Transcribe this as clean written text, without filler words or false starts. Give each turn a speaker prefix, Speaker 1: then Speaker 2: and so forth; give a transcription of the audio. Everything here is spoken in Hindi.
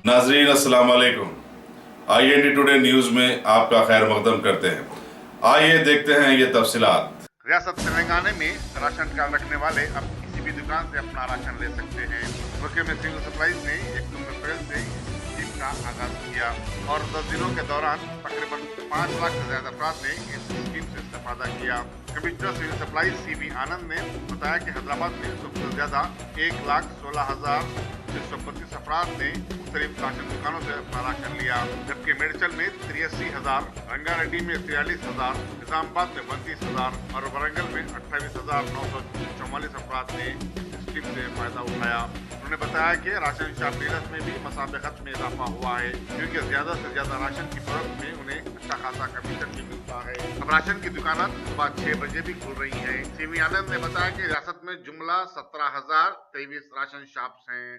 Speaker 1: नाजरीन अस्सलाम वालेकुम। IND टुडे न्यूज में आपका खैर मकदम करते हैं। आइए देखते हैं ये तफसीलात।
Speaker 2: रियासत तेलंगाना में राशन कार्ड रखने वाले अब किसी भी दुकान से अपना राशन ले सकते हैं। मुल्क में सिविल सप्लाईज ने 1 अप्रैल से इस स्कीम का आगाज किया और 10 दिनों के दौरान तकरीबन 5 लाख से ज्यादा अफराद ने इस स्कीम से इस्तेफादा किया। कमिश्नर सिविल सप्लाईज CB आनंद ने बताया कि हैदराबाद में सबसे ज्यादा 1,16,632 अफराद ने मुख्तलिफ राशन दुकानों से अपना राशन लिया, जबकि मेडचल में 83,000, रंगारेड्डी में 43,000, निजामाबाद में 32,000 और वरंगल में 28,944 अफराद ने स्कीम से फायदा उठाया। उन्होंने बताया कि राशन शॉप डीलर्स में भी मसाबकत में इजाफा हुआ है, क्योंकि ज्यादा से ज्यादा राशन की फरोख्त में उन्हें अच्छा खासा कमीशन भी मिलता है। अब राशन की दुकानें सुबह 6 बजे भी खुल रही हैं। CB आनंद ने बताया कि रियासत में जुमला 17,023 राशन शॉप्स हैं।